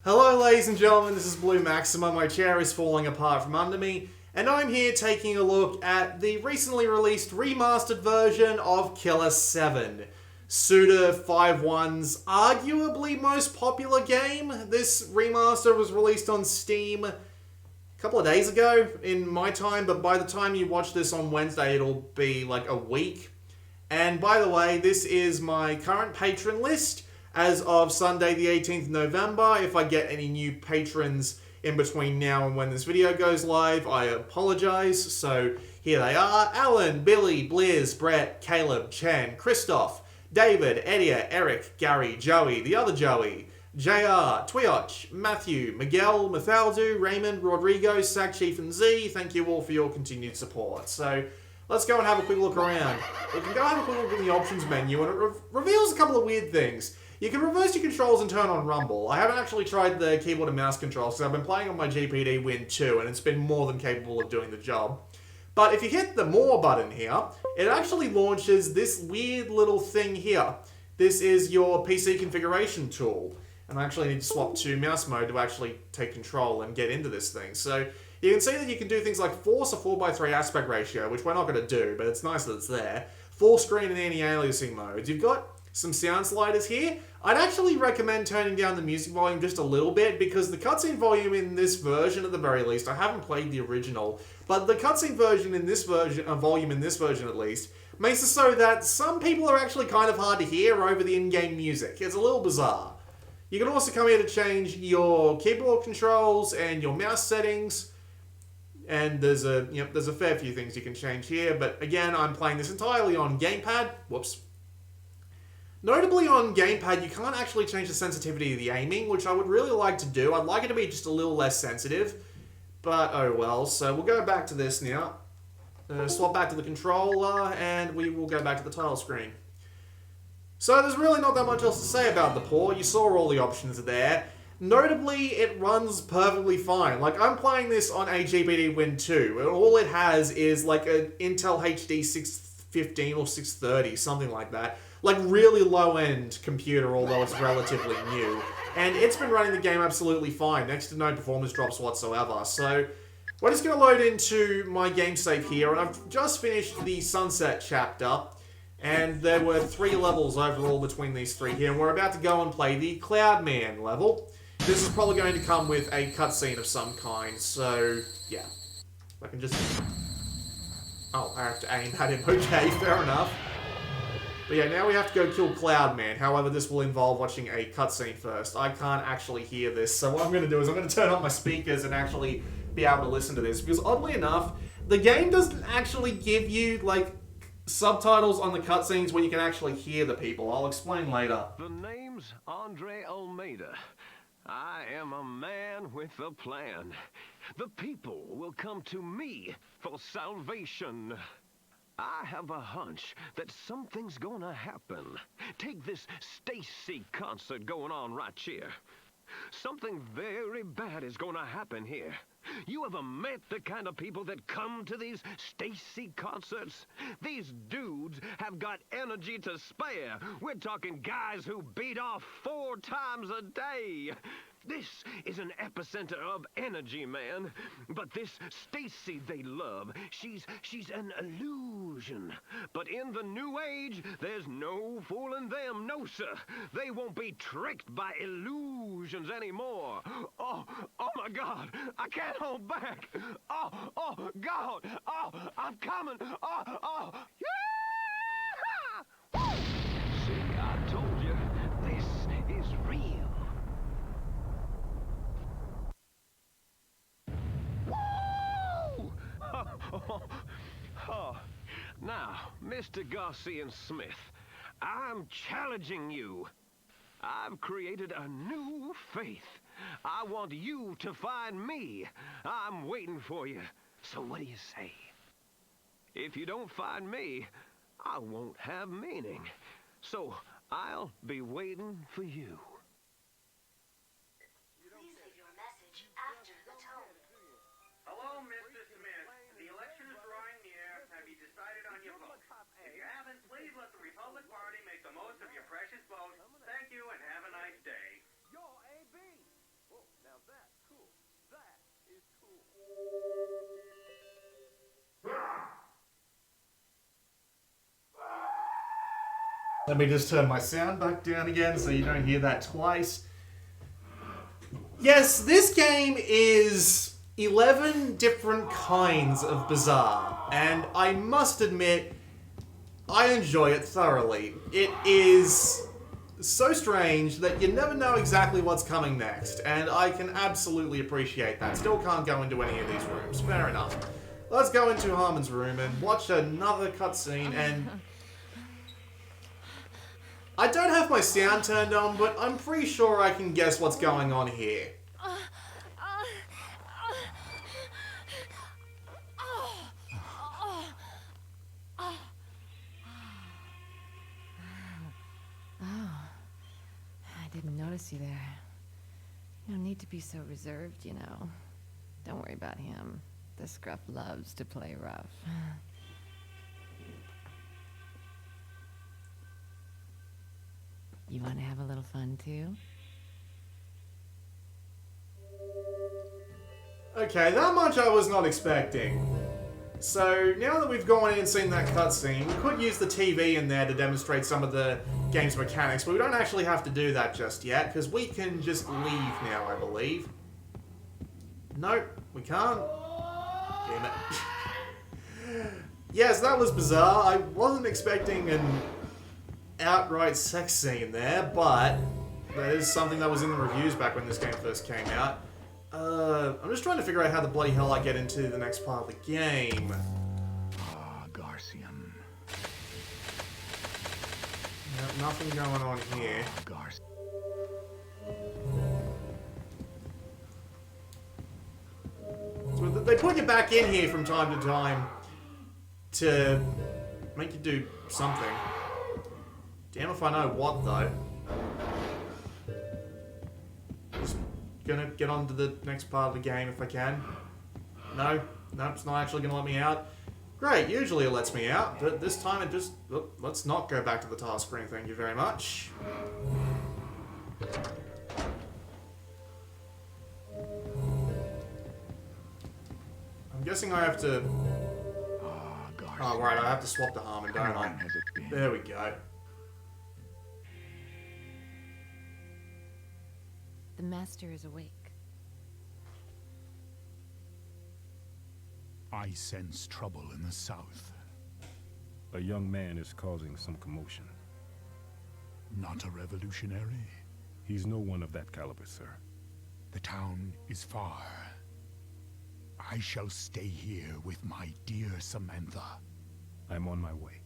Hello ladies and gentlemen, this is Blue Maxima, my chair is falling apart from under me, and I'm here taking a look at the recently released remastered version of Killer7, Suda51's arguably most popular game. This remaster was released on Steam a couple of days ago in my time, but by the time you watch this on Wednesday it'll be like a week. And by the way, this is my current patron list as of Sunday the 18th of November. If I get any new patrons in between now and when this video goes live, I apologize. So here they are: Alan, Billy, Blizz, Brett, Caleb, Chen, Christoph, David, Edia, Eric, Gary, Joey, the other Joey, JR, Twioch, Matthew, Miguel, Mathaldu, Raymond, Rodrigo, Sagchief, and Z. Thank you all for your continued support. So let's go and have a quick look around. We can go have a quick look in the options menu, and it reveals a couple of weird things. You can reverse your controls and turn on rumble. I haven't actually tried the keyboard and mouse controls because I've been playing on my GPD Win 2 and it's been more than capable of doing the job. But if you hit the More button here, it actually launches this weird little thing here. This is your PC configuration tool. And I actually need to swap to mouse mode to actually take control and get into this thing. So you can see that you can do things like force a 4:3 aspect ratio, which we're not going to do, but it's nice that it's there. Full screen and anti-aliasing modes. You've got some sound sliders here. I'd actually recommend turning down the music volume just a little bit because the cutscene volume in this version, at the very least, I haven't played the original, but the cutscene version in this version, volume in this version at least, makes it so that some people are actually kind of hard to hear over the in-game music. It's a little bizarre. You can also come here to change your keyboard controls and your mouse settings. And there's a fair few things you can change here, but again, I'm playing this entirely on gamepad. Whoops. Notably on gamepad, you can't actually change the sensitivity of the aiming, which I would really like to do. I'd like it to be just a little less sensitive, but oh well. So we'll go back to this now. Swap back to the controller, and we will go back to the title screen. So there's really not that much else to say about the port. You saw all the options there. Notably, it runs perfectly fine. Like, I'm playing this on a GPD Win 2, and all it has is like an Intel HD 615 or 630, something like that. Like, really low-end computer, although it's relatively new. And it's been running the game absolutely fine, next to no performance drops whatsoever. So we're just going to load into my game save here, and I've just finished the Sunset chapter. And there were 3 levels overall between these 3 here, and we're about to go and play the Cloudman level. This is probably going to come with a cutscene of some kind, so yeah. I can just... Oh, I have to aim at him. Okay, fair enough. But yeah, now we have to go kill Cloudman. However, this will involve watching a cutscene first. I can't actually hear this, so what I'm going to do is I'm going to turn on my speakers and actually be able to listen to this. Because oddly enough, the game doesn't actually give you, like, subtitles on the cutscenes when you can actually hear the people. I'll explain later. The name's Andre Almeida. I am a man with a plan. The people will come to me for salvation. I have a hunch that something's gonna happen. Take this Stacy concert going on right here. Something very bad is gonna happen here. You ever met the kind of people that come to these Stacy concerts? These dudes have got energy to spare. We're talking guys who beat off 4 times a day. This is an epicenter of energy, man. But this Stacy they love, she's an illusion. But in the new age, there's no fooling them. No, sir. They won't be tricked by illusions anymore. Oh my God. I can't hold back. Oh, God. Oh, I'm coming. Oh. Yeah! See, I told you, this is real. Now, Mr. Garcia-Smith, I'm challenging you. I've created a new faith. I want you to find me. I'm waiting for you. So what do you say? If you don't find me, I won't have meaning. So I'll be waiting for you. Hello, Mr. Smith. The election is drawing near. Have you decided on your vote? If you haven't, please let the Republic Party make the most of your precious vote. Thank you and have a nice day. You're AB. Let me just turn my sound back down again so you don't hear that twice. Yes, this game is 11 different kinds of bizarre, and I must admit, I enjoy it thoroughly. It is so strange that you never know exactly what's coming next, and I can absolutely appreciate that. Still can't go into any of these rooms. Fair enough. Let's go into Harmon's room and watch another cutscene, and I don't have my sound turned on, but I'm pretty sure I can guess what's going on here. I didn't notice you there. No need to be so reserved, you know. Don't worry about him. The scruff loves to play rough. You want to have a little fun, too? Okay, that much I was not expecting. So, now that we've gone in and seen that cutscene, we could use the TV in there to demonstrate some of the game's mechanics, but we don't actually have to do that just yet, because we can just leave now, I believe. Nope, we can't. Damn it. Yes, that was bizarre. I wasn't expecting an outright sex scene there, but that is something that was in the reviews back when this game first came out. I'm just trying to figure out how the bloody hell I get into the next part of the game. Ah, Garcian. Yep, nothing going on here. Garcian. So they put you back in here from time to time to make you do something. Damn if I know what, though. Just gonna get on to the next part of the game if I can. No, it's not actually gonna let me out. Great, usually it lets me out, but this time it just... let's not go back to the task screen, thank you very much. I'm guessing I have to... Oh, right, I have to swap to Harmon, don't I? There we go. The master is awake. I sense trouble in the south. A young man is causing some commotion. Not a revolutionary. He's no one of that caliber, sir. The town is far. I shall stay here with my dear Samantha. I'm on my way.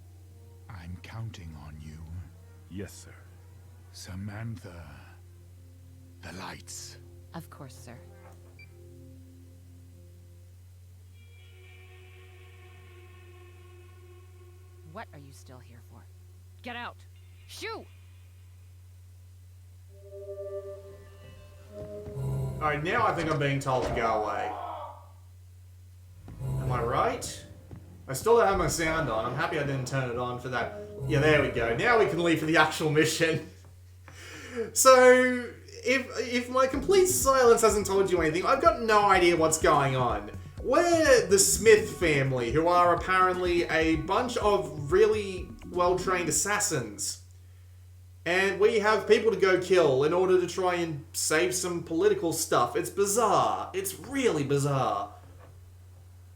I'm counting on you. Yes, sir. Samantha. The lights. Of course, sir. What are you still here for? Get out! Shoo! Alright, now I think I'm being told to go away. Am I right? I still don't have my sound on. I'm happy I didn't turn it on for that. Yeah, there we go. Now we can leave for the actual mission. So, if my complete silence hasn't told you anything, I've got no idea what's going on. We're the Smith family, who are apparently a bunch of really well-trained assassins. And we have people to go kill in order to try and save some political stuff. It's bizarre. It's really bizarre.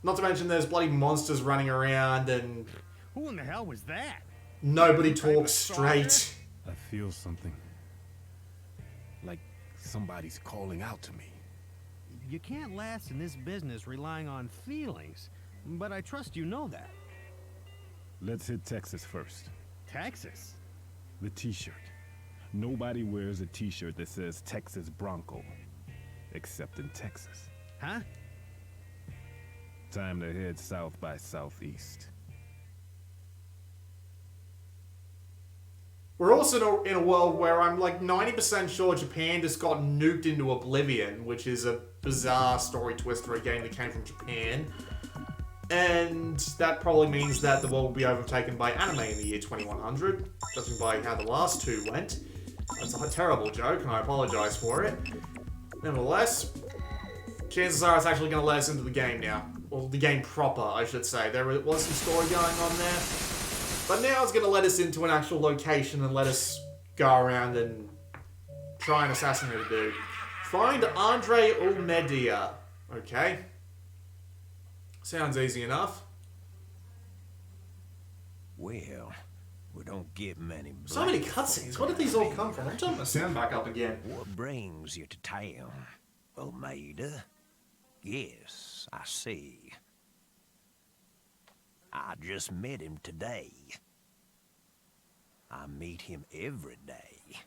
Not to mention there's bloody monsters running around and... Who in the hell was that? Nobody talks straight. I feel something. Like somebody's calling out to me. You can't last in this business relying on feelings, but I trust you know that. Let's hit Texas first. Texas? The t-shirt. Nobody wears a t-shirt that says Texas Bronco. Except in Texas. Huh? Time to head south by southeast. We're also in a world where I'm like 90% sure Japan just got nuked into oblivion, which is a bizarre story twist for a game that came from Japan. And that probably means that the world will be overtaken by anime in the year 2100, judging by how the last two went. That's a terrible joke, and I apologize for it. Nevertheless, chances are it's actually going to let us into the game now. Well, the game proper, I should say. There was some story going on there. But now it's going to let us into an actual location and let us go around and try and assassinate a dude. Find Andre Almeida. Okay. Sounds easy enough. Well, we don't get many. So many cutscenes. Where did these all come from? I'm turning my sound back up again. What brings you to town, Almeida? Yes, I see. I just met him today. I meet him every day.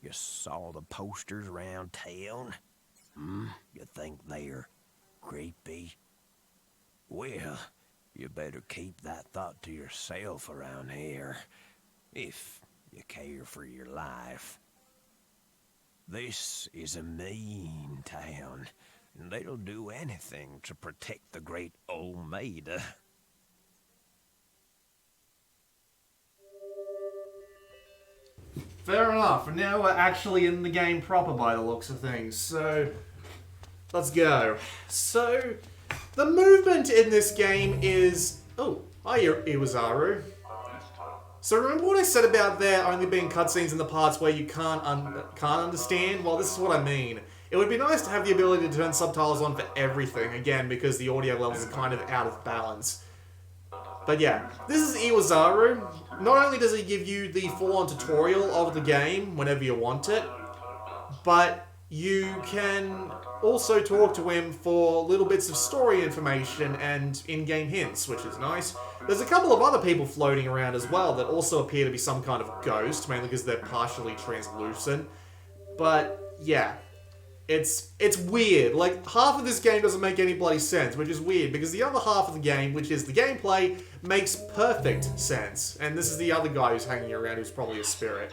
You saw the posters around town? You think they're creepy? Well, you better keep that thought to yourself around here, if you care for your life. This is a mean town, and they'll do anything to protect the great Almeida. Fair enough, and now we're actually in the game proper by the looks of things, so let's go. So, the movement in this game is... Oh, hi Iwazaru. So remember what I said about there only being cutscenes in the parts where you can't understand? Well, this is what I mean. It would be nice to have the ability to turn subtitles on for everything, again, because the audio levels are kind of out of balance. But yeah, this is Iwazaru. Not only does he give you the full-on tutorial of the game whenever you want it, but you can also talk to him for little bits of story information and in-game hints, which is nice. There's a couple of other people floating around as well that also appear to be some kind of ghost, mainly because they're partially translucent. But yeah, it's weird. Like, half of this game doesn't make any bloody sense, which is weird, because the other half of the game, which is the gameplay, makes perfect sense. And this is the other guy who's hanging around, who's probably a spirit.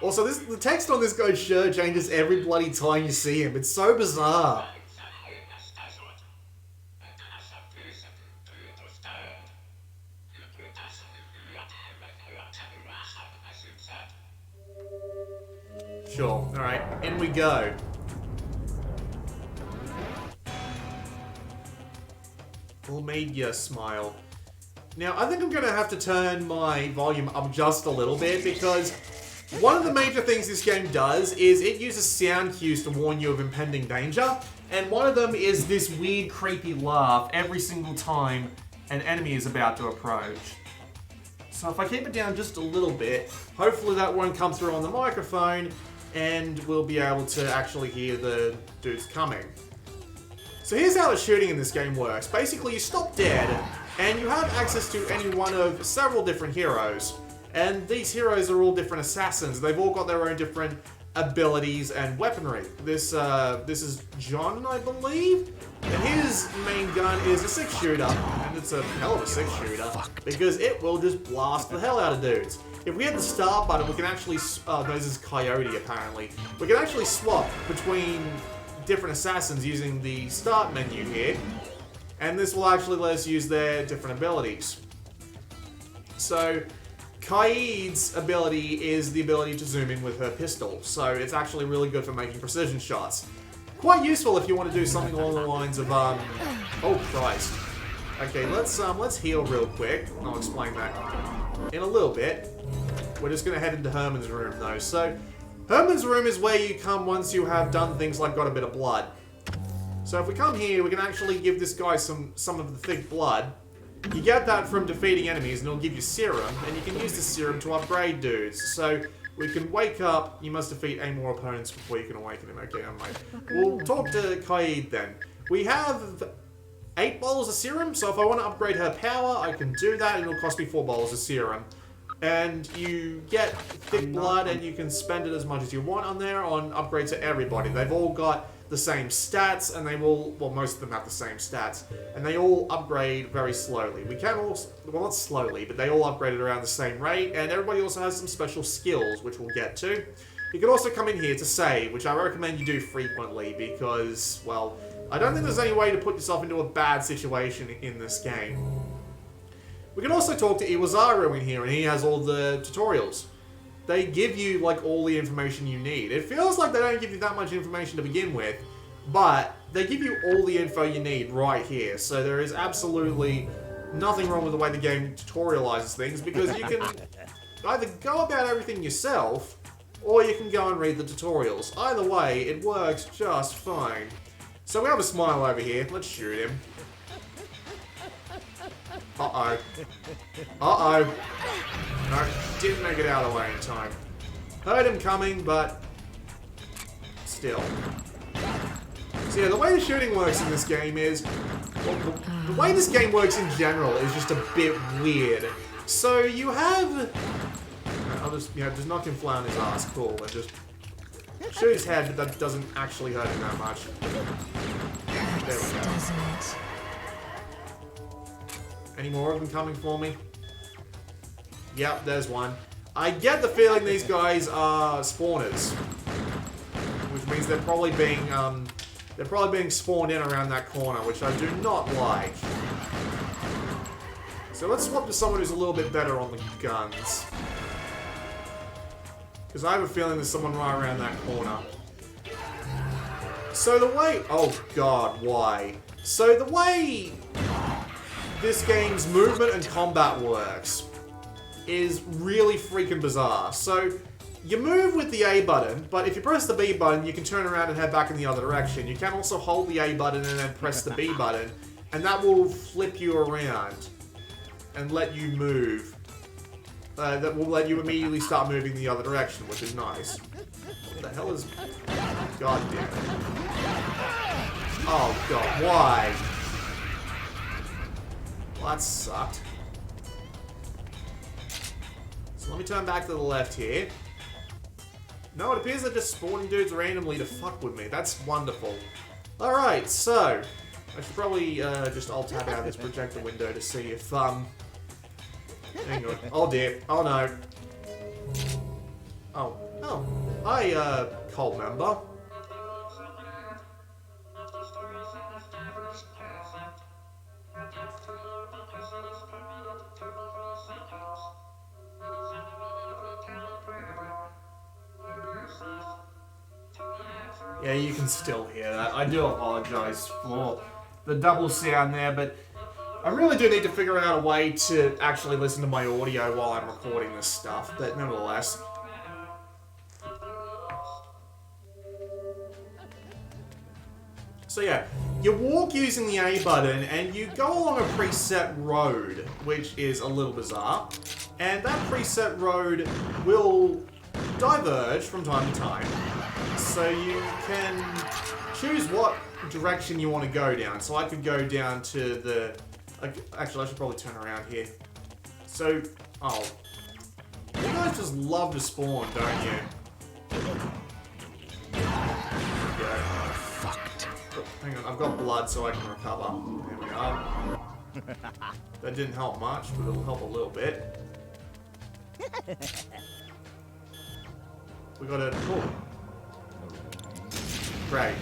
Also, the text on this guy's shirt changes every bloody time you see him. It's so bizarre. Sure. Alright, in we go. Almeida smile. Now, I think I'm going to have to turn my volume up just a little bit, because one of the major things this game does is it uses sound cues to warn you of impending danger, and one of them is this weird, creepy laugh every single time an enemy is about to approach. So if I keep it down just a little bit, hopefully that won't come through on the microphone, and we'll be able to actually hear the dudes coming. So here's how the shooting in this game works. Basically, you stop dead, and you have access to any one of several different heroes. And these heroes are all different assassins. They've all got their own different abilities and weaponry. This is John, I believe? And his main gun is a 6-shooter, and it's a hell of a 6-shooter, because it will just blast the hell out of dudes. If we hit the start button, we can actually... no, this is Coyote, apparently. We can actually swap between different assassins using the start menu here, and this will actually let us use their different abilities. So, Kaid's ability is the ability to zoom in with her pistol, so it's actually really good for making precision shots. Quite useful if you want to do something along the lines of, oh Christ. Okay, let's heal real quick, and I'll explain that in a little bit. We're just going to head into Herman's room, though. So, Herman's room is where you come once you have done things like got a bit of blood. So if we come here, we can actually give this guy some of the thick blood. You get that from defeating enemies, and it'll give you serum, and you can use the serum to upgrade dudes. So we can wake up, you must defeat 8 more opponents before you can awaken him. Okay, I'm right. We'll talk to Kaid then. We have 8 bottles of serum, so if I want to upgrade her power, I can do that, and it'll cost me 4 bottles of serum. And you get thick blood, and you can spend it as much as you want on there on upgrades to everybody. They've all got the same stats, and they will, well, most of them have the same stats, and they all upgrade very slowly. We can also, well, not slowly, but they all upgrade at around the same rate, and everybody also has some special skills, which we'll get to. You can also come in here to save, which I recommend you do frequently, because, well, I don't think there's any way to put yourself into a bad situation in this game. We can also talk to Iwazaru in here, and he has all the tutorials. they give you, like, all the information you need. It feels like they don't give you that much information to begin with, but they give you all the info you need right here. So there is absolutely nothing wrong with the way the game tutorializes things, because you can either go about everything yourself, or you can go and read the tutorials. Either way, it works just fine. So we have a Smile over here. Let's shoot him. Uh-oh. Uh-oh. No, didn't make it out of the way in time. Heard him coming, but still. So yeah, the way the shooting works in this game is... Well, the way this game works in general is just a bit weird. So you have... I'll just, just knock him flat on his ass. Cool. And just shoot his head, but that doesn't actually hurt him that much. There we go. Any more of them coming for me? Yep, there's one. I get the feeling these guys are spawners, which means they're probably being spawned in around that corner, which I do not like. So let's swap to someone who's a little bit better on the guns. Because I have a feeling there's someone right around that corner. So the way... Oh god, why? So the way this game's movement and combat works is really freaking bizarre. So you move with the A button, but if you press the B button, you can turn around and head back in the other direction. You can also hold the A button and then press the B button, and that will flip you around and let you move. That will let you immediately start moving the other direction, which is nice. What the hell is... God damn it. Oh god, why? Well, that sucked. So let me turn back to the left here. No, it appears they're just spawning dudes randomly to fuck with me. That's wonderful. Alright, so... I should probably just alt-tab out this projector window to see if, hang on. Oh dear. Oh no. Oh. Oh. Hi, cult member. Yeah, you can still hear that. I do apologize for the double sound there, but I really do need to figure out a way to actually listen to my audio while I'm recording this stuff, but nevertheless. So yeah, you walk using the A button and you go along a preset road, which is a little bizarre. And that preset road will diverge from time to time. So you can choose what direction you want to go down. So I could go down to the... Actually, I should probably turn around here. So, oh. You guys just love to spawn, don't you? Yeah. Fucked. Oh, hang on, I've got blood so I can recover. There we go. That didn't help much, but it'll help a little bit. We got a... Oh. Great.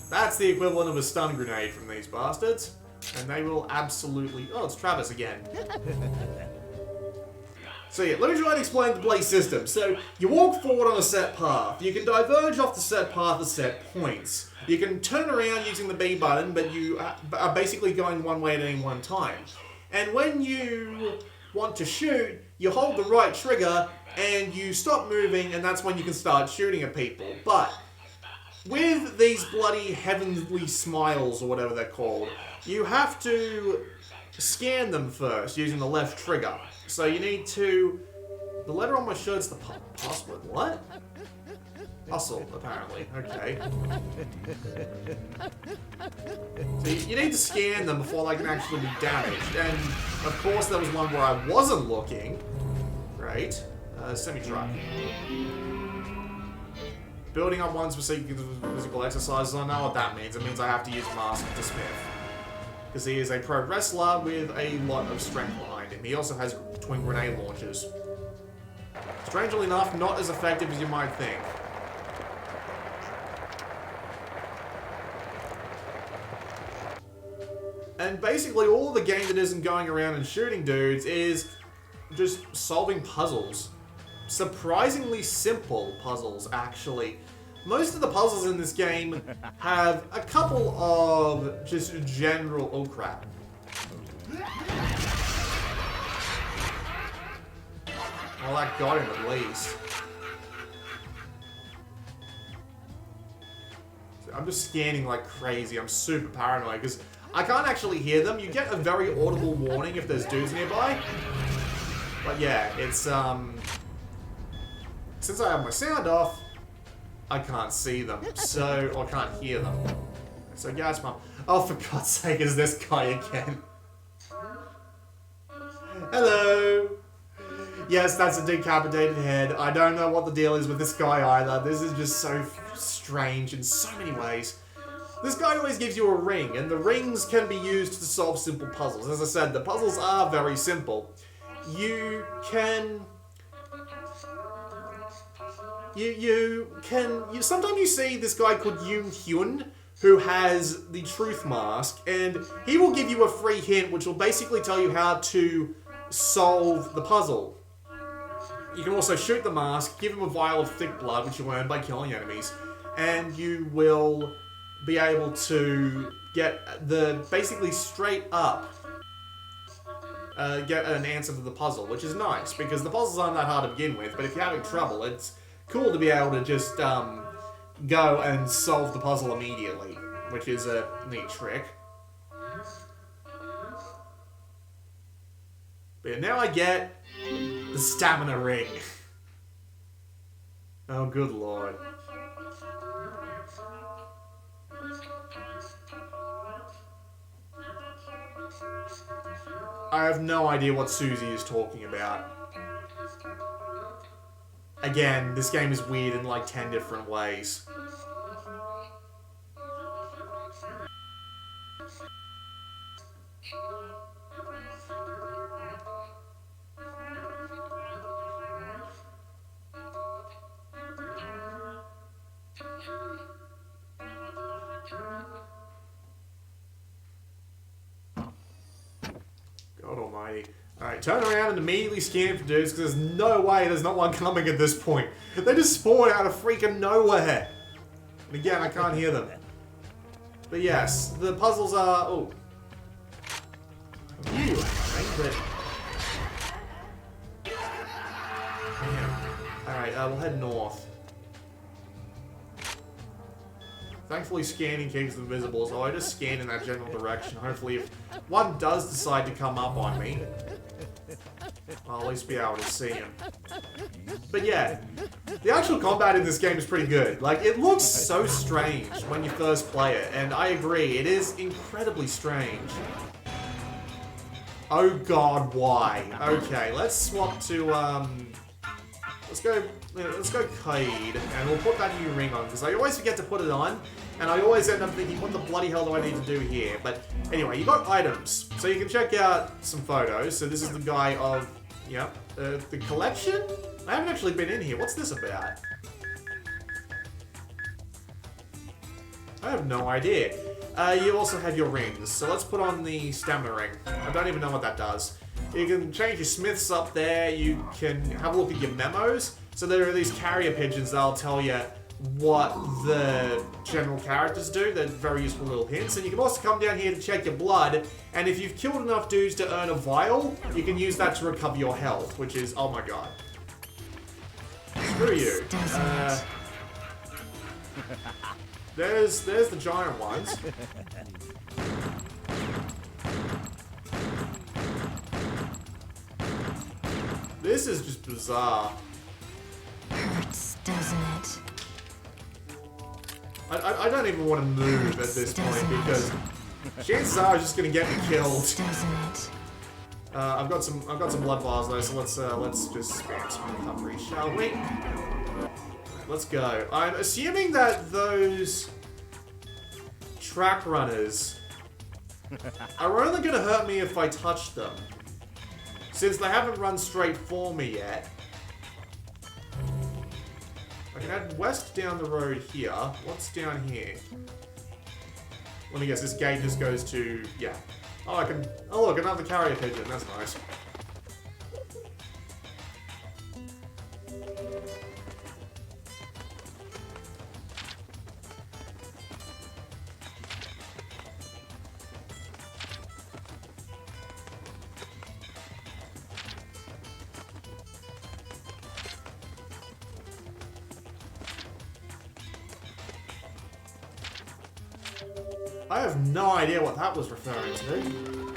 That's the equivalent of a stun grenade from these bastards. And they will absolutely... Oh, it's Travis again. So yeah, let me try and explain the play system. So, you walk forward on a set path. You can diverge off the set path at set points. You can turn around using the B button, but you are basically going one way at any one time. And when you want to shoot, you hold the right trigger, and you stop moving, and that's when you can start shooting at people. But with these bloody heavenly smiles, or whatever they're called, you have to scan them first using the left trigger. So you need to... The letter on my shirt's the password. What? Hustle, apparently. Okay. So you need to scan them before they can actually be damaged. And, of course, there was one where I wasn't looking. Great. Semi-truck. Building up one's physical exercises. I know what that means. It means I have to use Mask to Smith. Because he is a pro wrestler with a lot of strength behind him. He also has twin grenade launchers. Strangely enough, not as effective as you might think. And basically all the game that isn't going around and shooting dudes is just solving puzzles. surprisingly simple puzzles, actually. Most of the puzzles in this game have a couple of just general... Oh, crap. Well, that got him at least. I'm just scanning like crazy. I'm super paranoid because I can't actually hear them. You get a very audible warning if there's dudes nearby. But yeah, it's, since I have my sound off, I can't see them, so, or can't hear them. So, gas pump. Oh, for God's sake, is this guy again? Hello! Yes, that's a decapitated head. I don't know what the deal is with this guy either. This is just so strange in so many ways. This guy always gives you a ring, and the rings can be used to solve simple puzzles. As I said, the puzzles are very simple. You can... sometimes you see this guy called Yoon Hyun, who has the truth mask, and he will give you a free hint which will basically tell you how to solve the puzzle. You can also shoot the mask, give him a vial of thick blood, which you earn by killing enemies, and you will be able to get the basically straight up get an answer to the puzzle, which is nice because the puzzles aren't that hard to begin with, but if you're having trouble, it's cool to be able to just go and solve the puzzle immediately, which is a neat trick. But now I get the stamina ring. Oh, good lord. I have no idea what Susie is talking about. Again, this game is weird in like 10 different ways. God almighty. Alright, turn around and immediately scan for dudes, because there's no way there's not one coming at this point. They just spawn out of freaking nowhere. And again, I can't hear them. But yes, the puzzles are... Oh. You, but... Alright, we'll head north. Thankfully, scanning keeps them visible, so I just scan in that general direction. Hopefully, if one does decide to come up on me, I'll at least be able to see him. But yeah, the actual combat in this game is pretty good. Like, it looks so strange when you first play it, and I agree, it is incredibly strange. Oh god, why? Okay, let's swap to, let's go Kaid, and we'll put that new ring on, because I always forget to put it on, and I always end up thinking, what the bloody hell do I need to do here? But anyway, you got items, so you can check out some photos. So this is the guy of, yep, the collection? I haven't actually been in here. What's this about? I have no idea. You also have your rings, so let's put on the stamina ring. I don't even know what that does. You can change your smiths up there, you can have a look at your memos. So there are these carrier pigeons that'll tell you what the general characters do. They're very useful little hints. And you can also come down here to check your blood, and if you've killed enough dudes to earn a vial, you can use that to recover your health, which is, oh my god. Screw you. There's the giant ones. This is just bizarre. Hurts, doesn't it? I don't even want to move at this point because chances are I'm just gonna get me killed. Doesn't it? I've got some blood bars though, so let's just spam some recovery, shall we? Let's go. I'm assuming that those track runners are only gonna hurt me if I touch them, since they haven't run straight for me yet. I can head west down the road here. What's down here? Let me guess, this gate just goes to... yeah. Oh, I can... oh, look, another carrier pigeon. That's nice. I have no idea what that was referring to.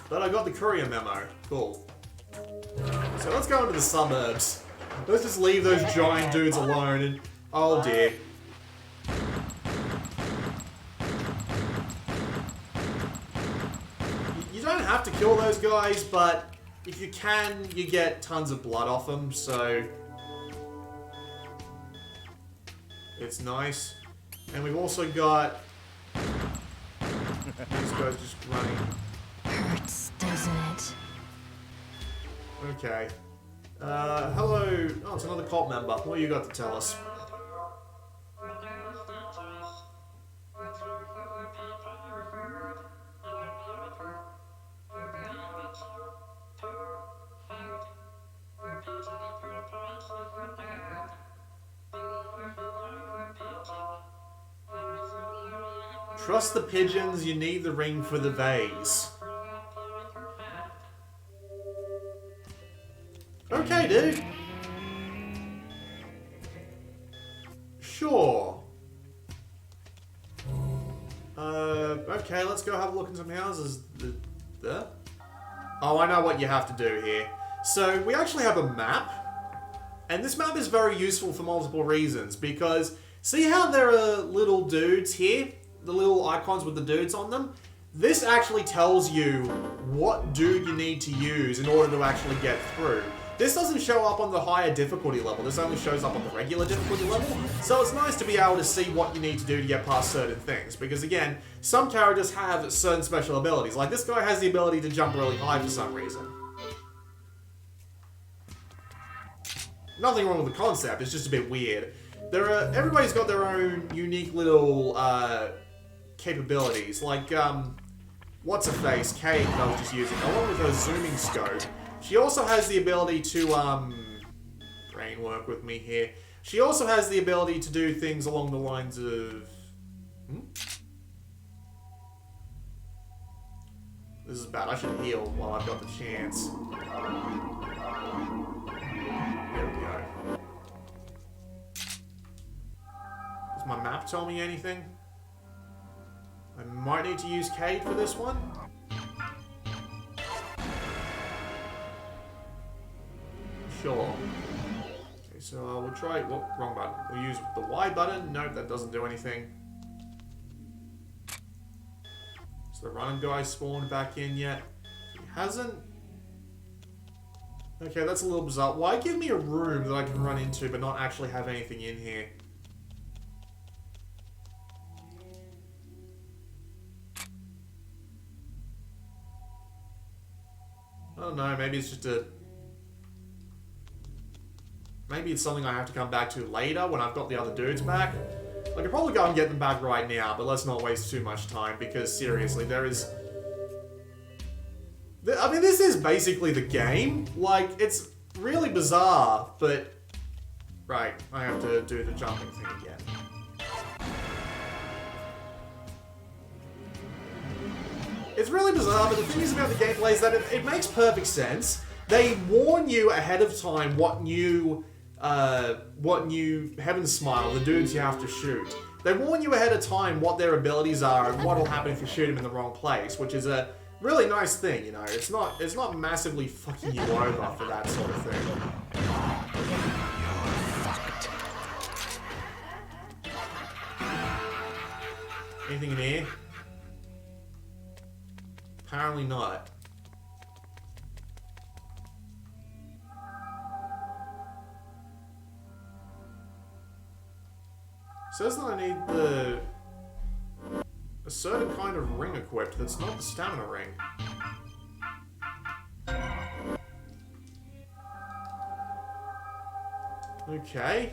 But I got the courier memo. Cool. So let's go into the suburbs. Let's just leave those giant dudes alone and... Oh dear. You don't have to kill those guys, but if you can, you get tons of blood off them, so... It's nice. And we've also got... these guys just running. Hurts, doesn't it? Okay. Hello. Oh, it's another cult member. What you got to tell us? Trust the pigeons, you need the ring for the vase. Okay, dude. Sure. Okay, let's go have a look in some houses. There? Oh, I know what you have to do here. So, we actually have a map. And this map is very useful for multiple reasons. Because, see how there are little dudes here? The little icons with the dudes on them? This actually tells you what dude you need to use in order to actually get through. This doesn't show up on the higher difficulty level, this only shows up on the regular difficulty level, so it's nice to be able to see what you need to do to get past certain things, because again, some characters have certain special abilities, like this guy has the ability to jump really high for some reason. Nothing wrong with the concept, it's just a bit weird. Everybody's got their own unique little, capabilities, like, what's-her-face, Kate, that I was just using, along with her zooming scope. She also has the ability to, brain work with me here. She also has the ability to do things along the lines of... This is bad. I should heal while I've got the chance. There we go. Does my map tell me anything? I might need to use Cade for this one. Sure. Okay, so we'll try... Whoop, wrong button. We'll use the Y button. Nope, that doesn't do anything. So the running guy spawned back in yet? He hasn't. Okay, that's a little bizarre. Why give me a room that I can run into but not actually have anything in here? I don't know, maybe it's just a... Maybe it's something I have to come back to later when I've got the other dudes back. I could probably go and get them back right now, but let's not waste too much time, because seriously, there is... I mean, this is basically the game. Like, it's really bizarre, but... Right, I have to do the jumping thing again. It's really bizarre, but the thing is about the gameplay is that it makes perfect sense. They warn you ahead of time what new Heaven Smile, the dudes you have to shoot. They warn you ahead of time what their abilities are and what will happen if you shoot them in the wrong place, which is a really nice thing, you know. It's not massively fucking you over for that sort of thing. Anything in here? Apparently not. Says that I need a certain kind of ring equipped that's not the stamina ring. Okay.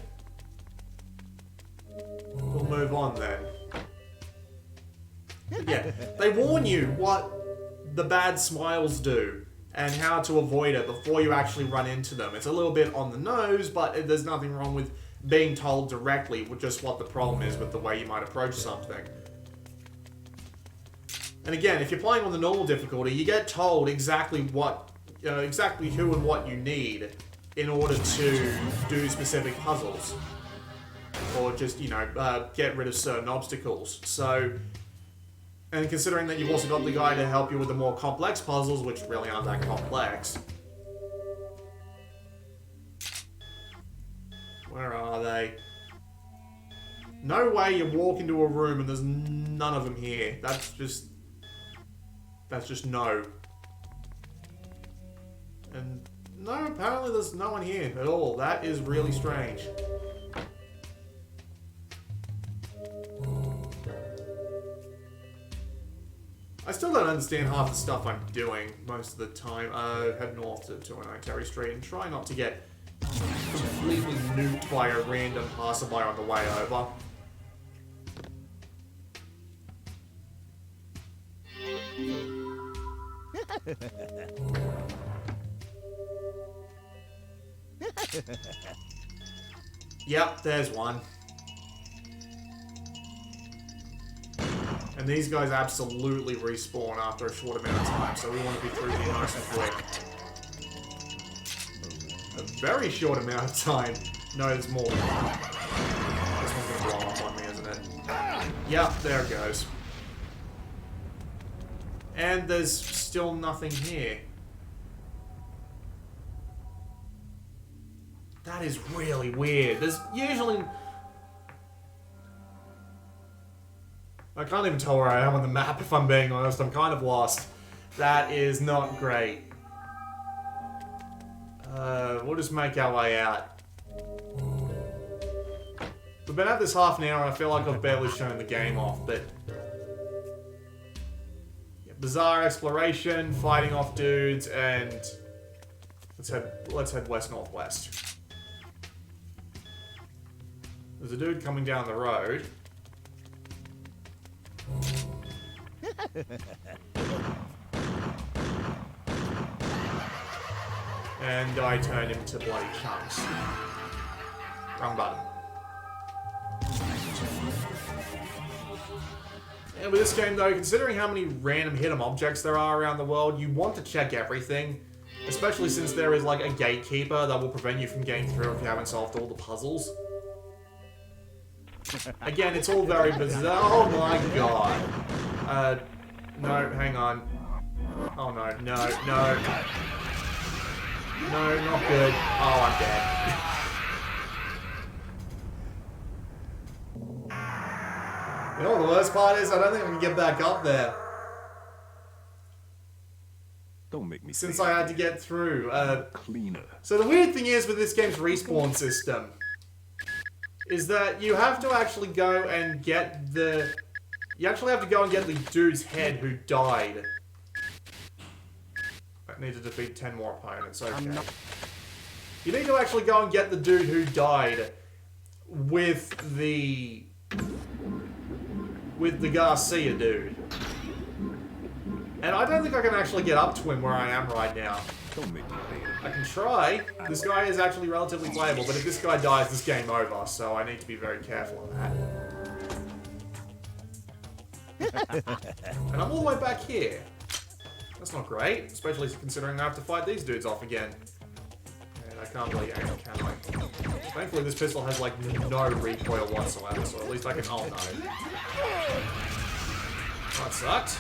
We'll move on then. Yeah, they warn you what the bad smiles do and how to avoid it before you actually run into them. It's a little bit on the nose, but there's nothing wrong with being told directly with just what the problem is with the way you might approach something. And again, if you're playing on the normal difficulty, you get told exactly what, exactly who and what you need in order to do specific puzzles. Or just, get rid of certain obstacles. So, And considering that you've also got the guy to help you with the more complex puzzles, which really aren't that complex. Where are they? No way you walk into a room and there's none of them here. That's just no. And no, apparently there's no one here at all. That is really strange. I still don't understand half the stuff I'm doing most of the time. Head north to 209 Terry Street and try not to get completely nuked by a random passerby on the way over. Yep, there's one. And these guys absolutely respawn after a short amount of time, so we want to be through here nice and quick. A very short amount of time. No, there's more. This one's going to blow up on me, isn't it? Yep, there it goes. And there's still nothing here. That is really weird. There's usually... I can't even tell where I am on the map, if I'm being honest. I'm kind of lost. That is not great. We'll just make our way out. We've been at this half an hour and I feel like I've barely shown the game off, but... Yeah, bizarre exploration, fighting off dudes, and... Let's head west-northwest. There's a dude coming down the road. And I turned him to bloody chunks. Wrong button. And with this game though, considering how many random hidden objects there are around the world, you want to check everything. Especially since there is like a gatekeeper that will prevent you from getting through if you haven't solved all the puzzles. Again, it's all very bizarre. Oh my god. No, hang on. Oh no, no, no. No, not good. Oh, I'm dead. You know what the worst part is? I don't think I can get back up there. Don't make me Since I had to get through. cleaner. So the weird thing is with this game's respawn system is that you have to actually go and get the... You actually have to go and get the dude's head who died. I need to defeat 10 more opponents, okay. You need to actually go and get the dude who died with the Garcia dude. And I don't think I can actually get up to him where I am right now. Don't make me I can try. This guy is actually relatively playable, but if this guy dies, this game over, so I need to be very careful on that. And I'm all the way back here. That's not great, especially considering I have to fight these dudes off again. And I can't really aim, can I? Thankfully, this pistol has, like, no recoil whatsoever, so at least I can... Oh, no. That sucked.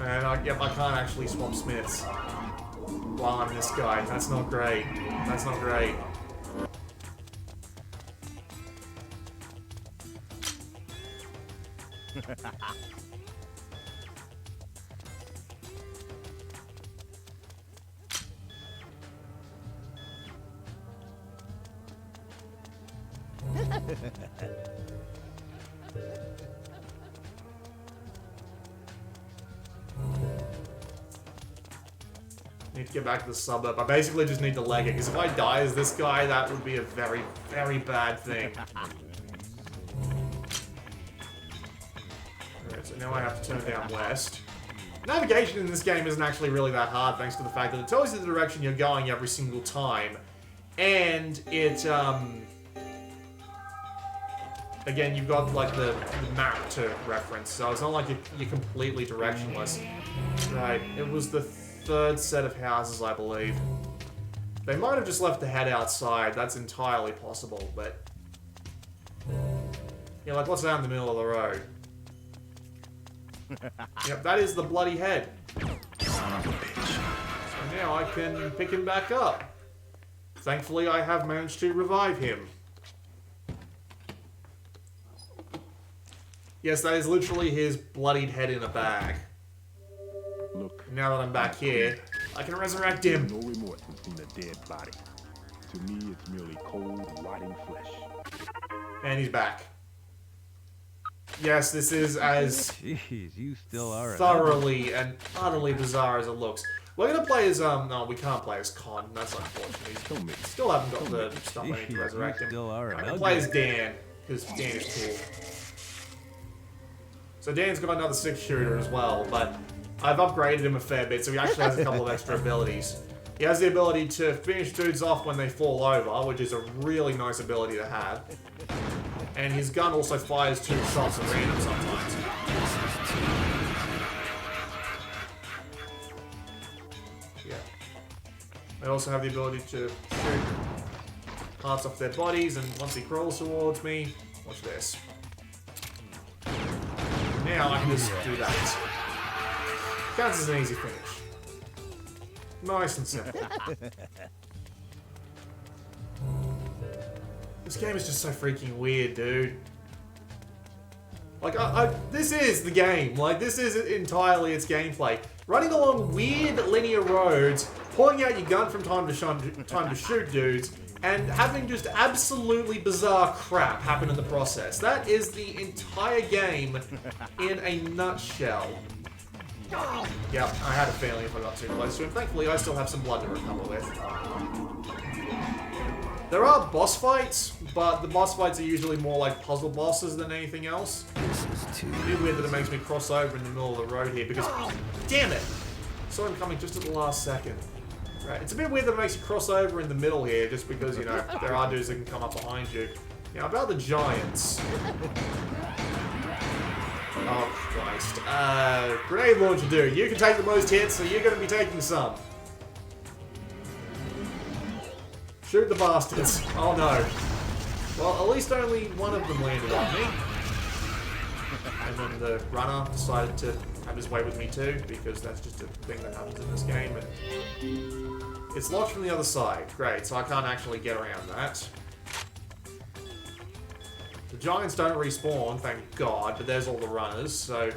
And yep, I can't actually swap Smiths while I'm this guy. That's not great. That's not great. Need to get back to the suburb. I basically just need to leg it, because if I die as this guy, that would be a very, very bad thing. Alright, so now I have to turn down west. Navigation in this game isn't actually really that hard, thanks to the fact that it tells you the direction you're going every single time. And it, again, you've got, like, the map to reference, so it's not like you're completely directionless. Right, it was the third set of houses, I believe. They might have just left the head outside. That's entirely possible, but... Yeah, like, what's out in the middle of the road? Yep, that is the bloody head. Son of a bitch. So now I can pick him back up. Thankfully, I have managed to revive him. Yes, that is literally his bloodied head in a bag. Look. Now that I'm back here, I can resurrect him. No remorse in a dead body. To me, it's merely cold, rotting flesh. And he's back. Yes, this is as Jeez, you still are thoroughly and utterly bizarre as it looks. We're gonna play as no, we can't play as Con. That's unfortunate. We still haven't got the stuff I need to resurrect him. Still are I'm gonna play as Dan because Dan is cool. So Dan's got another 6-shooter as well, but I've upgraded him a fair bit, so he actually has a couple of extra abilities. He has the ability to finish dudes off when they fall over, which is a really nice ability to have. And his gun also fires 2 shots at random sometimes. Yeah. They also have the ability to shoot parts off their bodies, and once he crawls towards me, watch this. Now I can just do that. Counts as an easy finish. Nice and simple. This game is just so freaking weird, dude. Like, this is the game. Like, this is entirely its gameplay. Running along weird linear roads, pulling out your gun from time to shoot dudes, and having just absolutely bizarre crap happen in the process. That is the entire game in a nutshell. Yep, I had a feeling if I got too close to him. Thankfully, I still have some blood to recover with. There are boss fights, but the boss fights are usually more like puzzle bosses than anything else. It's a bit weird that it makes me cross over in the middle of the road here because... Damn it! Saw him coming just at the last second. Right, it's a bit weird that it makes you cross over in the middle here just because, you know, there are dudes that can come up behind you. Now, about the giants... Oh, Christ. Grenade launcher dude. You can take the most hits, so you're going to be taking some. Shoot the bastards. Oh, no. Well, at least only one of them landed on me. And then the runner decided to have his way with me too, because that's just a thing that happens in this game. And it's locked from the other side. Great, so I can't actually get around that. The giants don't respawn, thank God, but there's all the runners, so...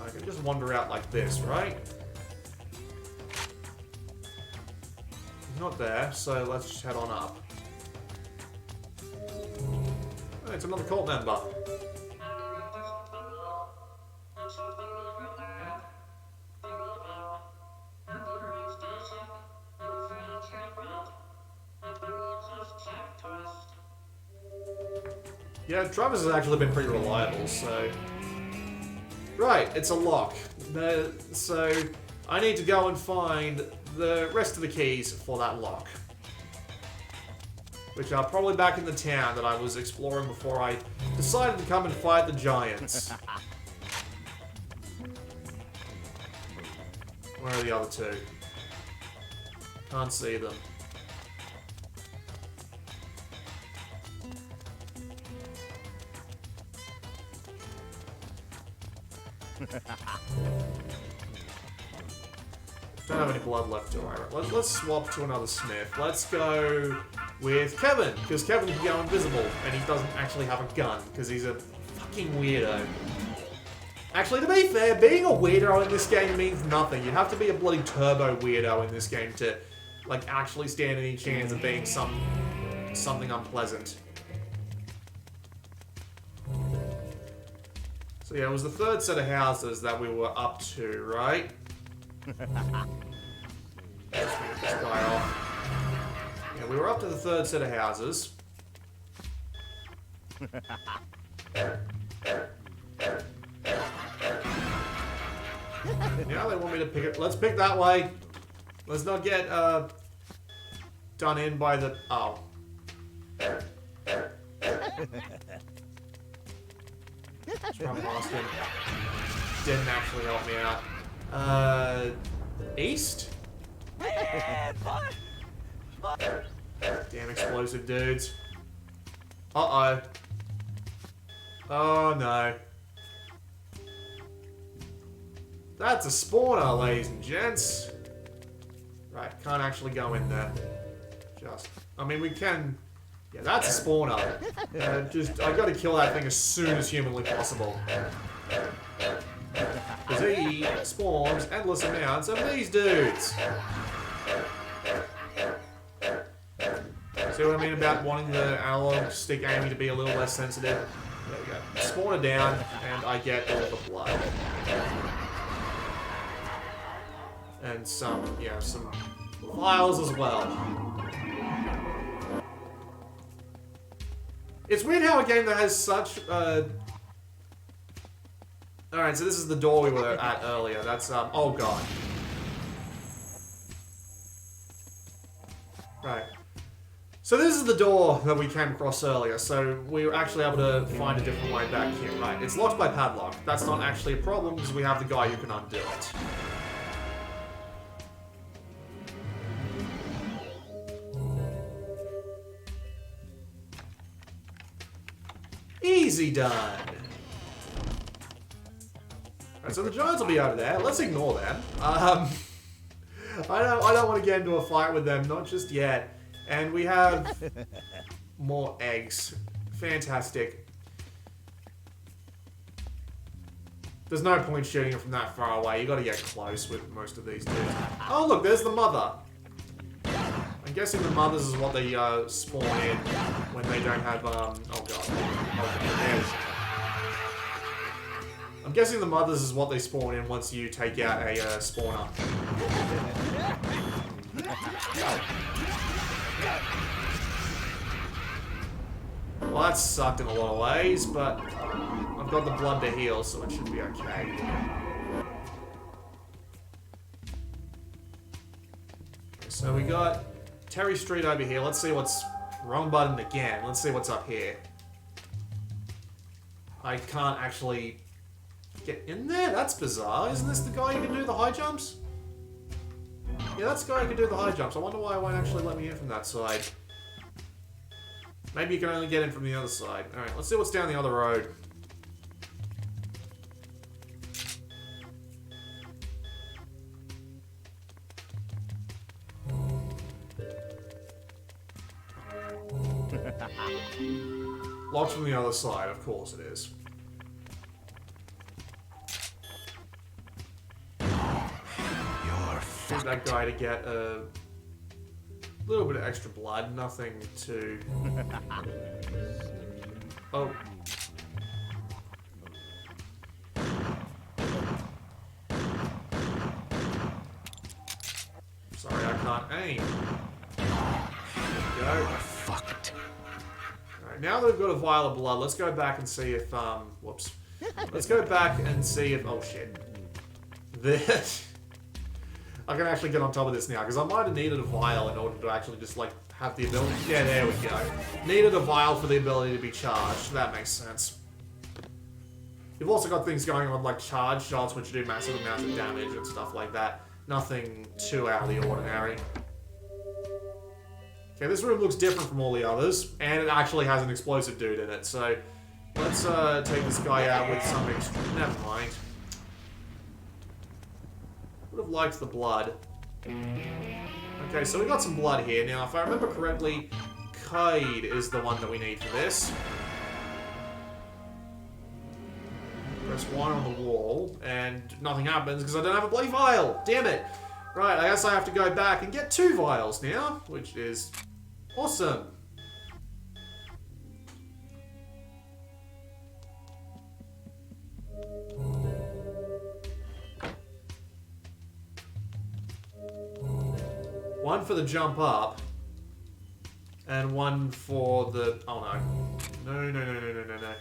I can just wander out like this, right? He's not there, so let's just head on up. Oh, it's another cult member. Yeah, Travis has actually been pretty reliable, so... Right, it's a lock. So, I need to go and find the rest of the keys for that lock. Which are probably back in the town that I was exploring before I decided to come and fight the giants. Where are the other two? Can't see them. Don't have any blood left, do I? Let's swap to another smith. Let's go with Kevin, because Kevin can go invisible, and he doesn't actually have a gun, because he's a fucking weirdo. Actually, to be fair, being a weirdo in this game means nothing. You have to be a bloody turbo weirdo in this game to, like, actually stand any chance of being something unpleasant. So yeah, it was the third set of houses that we were up to, right? Let's get this guy off. Yeah, we were up to the third set of houses. Now they want me to pick it. Let's pick that way. Let's not get done in by the... Oh. Just run past him. Didn't actually help me out. East? Damn explosive dudes. Uh-oh. Oh no. That's a spawner, ladies and gents. Right, can't actually go in there. I mean, we can... Yeah, that's a spawner. I gotta kill that thing as soon as humanly possible. Because he spawns endless amounts of these dudes. See what I mean about wanting the analog stick aiming to be a little less sensitive? There we go. Spawner down, and I get all the blood. And some files as well. It's weird how a game that has such, Alright, so this is the door we were at earlier. That's, oh god. Right. So this is the door that we came across earlier, so we were actually able to find a different way back here. Right, it's locked by padlock. That's not actually a problem, because we have the guy who can undo it. Easy done. Right, so the giants will be over there. Let's ignore them. I don't want to get into a fight with them, not just yet. And we have more eggs. Fantastic. There's no point shooting them from that far away. You got to get close with most of these dudes. Oh look, there's the mother. I'm guessing the mothers is what they spawn in when they don't have oh god. I'm guessing the mothers is what they spawn in once you take out a spawner. Well, that sucked in a lot of ways, but I've got the blood to heal, so it should be okay. So we got Terry Street over here. Let's see what's... Wrong button again. Let's see what's up here. I can't actually get in there? That's bizarre. Isn't this the guy who can do the high jumps? Yeah, that's the guy who can do the high jumps. I wonder why it won't actually let me in from that side. Maybe you can only get in from the other side. Alright, let's see what's down the other road. Locked from the other side, of course it is. Use that guy to get a little bit of extra blood, nothing too... Oh. Sorry, I can't aim. There we go. Fucked. Alright, now that we've got a vial of blood, let's go back and see if, whoops. Let's go back and see if, oh shit. This... I can actually get on top of this now, because I might have needed a vial in order to actually just, like, have the ability... Yeah, there we go. Needed a vial for the ability to be charged. That makes sense. You've also got things going on, like charge shots, which do massive amounts of damage and stuff like that. Nothing too out of the ordinary. Okay, this room looks different from all the others, and it actually has an explosive dude in it, so... Let's, take this guy out with some extra... Never mind. Would have liked the blood. Okay, so we got some blood here. Now, if I remember correctly, Kide is the one that we need for this. Press 1 on the wall, and nothing happens because I don't have a bloody vial. Damn it! Right, I guess I have to go back and get 2 vials now, which is awesome. One for the jump up, and one for the... Oh no. No, no, no, no, no, no, no.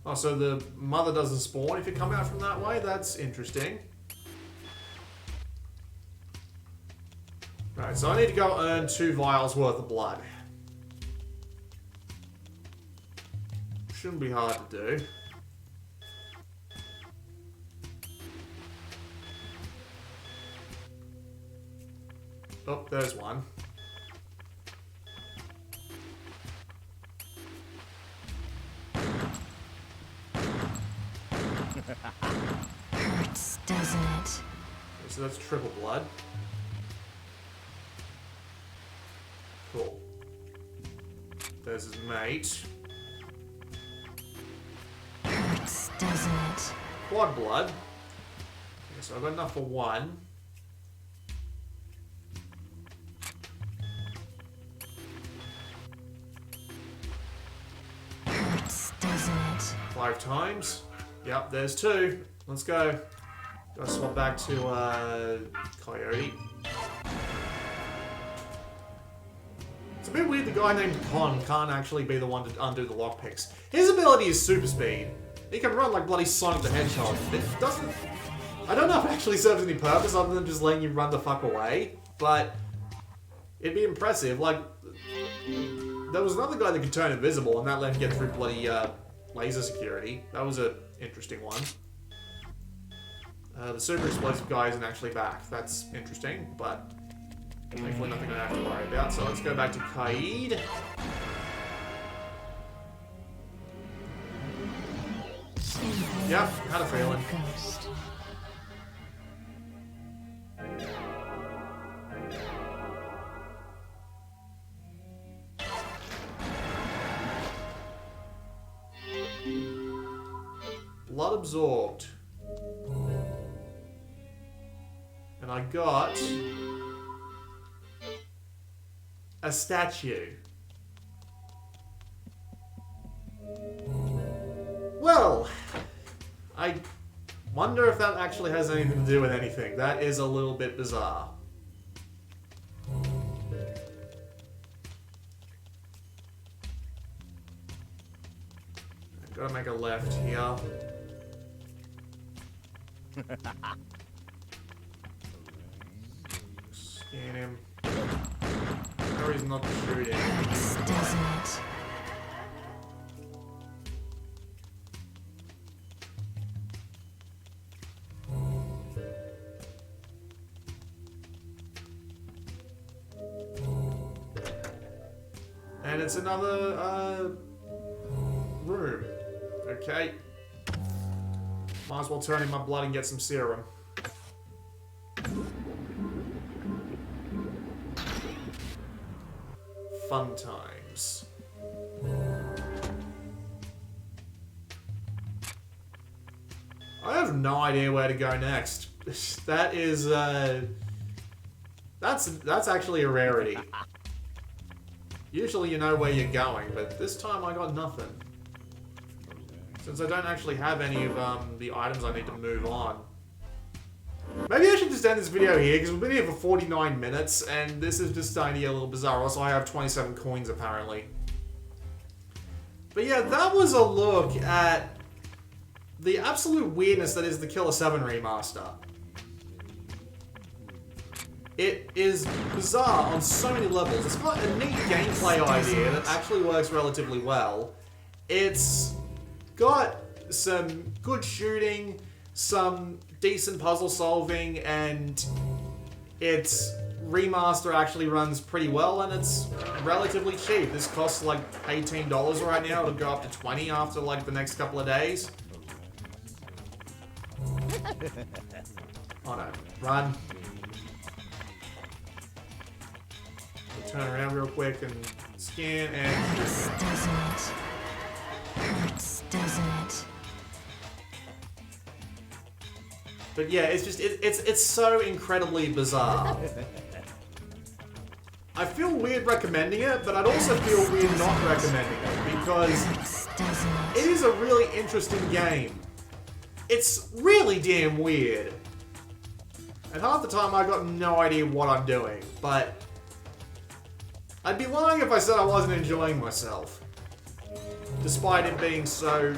Oh, so the mother doesn't spawn if you come out from that way? That's interesting. Right, Alright, so I need to go earn 2 vials worth of blood. Shouldn't be hard to do. Oh, there's one. Hurts, doesn't it? So that's triple blood. Cool. There's his mate. Hurts, doesn't it? Quad blood. Okay, so I've got enough for one. Hurts, doesn't it? 5 times. Yep, there's 2. Let's go. Gotta swap back to Coyote. It's a bit weird the guy named Con can't actually be the one to undo the lockpicks. His ability is super speed. He can run like bloody Sonic the Hedgehog. It doesn't... I don't know if it actually serves any purpose other than just letting you run the fuck away, but it'd be impressive. Like, there was another guy that could turn invisible and that let him get through bloody laser security. That was a interesting one. The super explosive guy isn't actually back. That's interesting, but thankfully nothing I have to worry about. So let's go back to Kaid. Yep, had a feeling. Ghost. Blood absorbed. And I got a statue. Well, I wonder if that actually has anything to do with anything. That is a little bit bizarre. I've got to make a left here. Scan him. No reason not to shoot him. Hurts, doesn't it? And it's another room. Okay. Might as well turn in my blood and get some serum. Fun times. I have no idea where to go next. That is that's actually a rarity. Usually you know where you're going, but this time I got nothing. Since I don't actually have any of the items I need to move on. Maybe I should just end this video here, because we've been here for 49 minutes, and this is just starting to get a little bizarre. Also, I have 27 coins, apparently. But yeah, that was a look at the absolute weirdness that is the Killer7 remaster. It is bizarre on so many levels. It's got a neat gameplay idea that actually works relatively well. It's got some good shooting, some decent puzzle solving, and its remaster actually runs pretty well, and it's relatively cheap. This costs like $18 right now. It'll go up to $20 after like the next couple of days. Oh no, run. Turn around real quick and scan and... Hurts, doesn't it? Hurts, doesn't it? But yeah, it's just, it's so incredibly bizarre. I feel weird recommending it, but I'd also feel weird not recommending it, because Hurts, doesn't it it? is a really interesting game. It's really damn weird. And half the time I got no idea what I'm doing, but I'd be lying if I said I wasn't enjoying myself. Despite it being so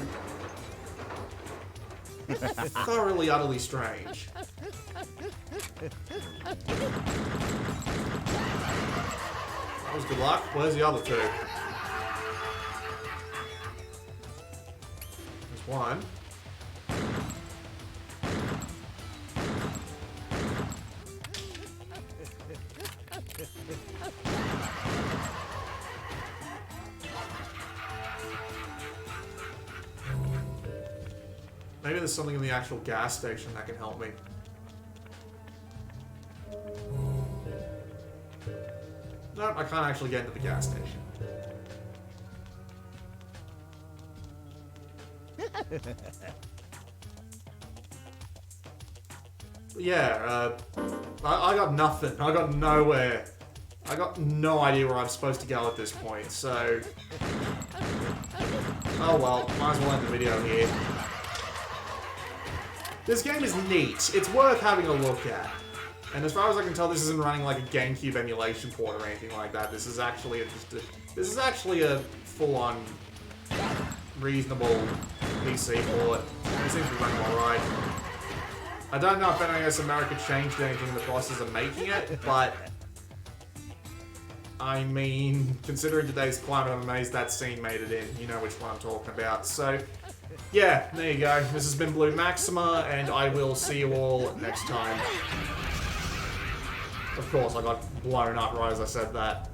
Thoroughly, utterly strange. That was good luck. Where's the other two? There's one. Maybe there's something in the actual gas station that can help me. Nope, I can't actually get into the gas station. Yeah, I got nothing. I got nowhere. I got no idea where I'm supposed to go at this point, so... Oh well, might as well end the video here. This game is neat. It's worth having a look at. And as far as I can tell, this isn't running like a GameCube emulation port or anything like that. This is actually a full-on reasonable PC port. And it seems to be running alright. I don't know if NIS America changed anything in the process of making it, but I mean, considering today's climate, I'm amazed that scene made it in. You know which one I'm talking about. So, yeah, there you go. This has been Blue Maxima, and I will see you all next time. Of course, I got blown up right as I said that.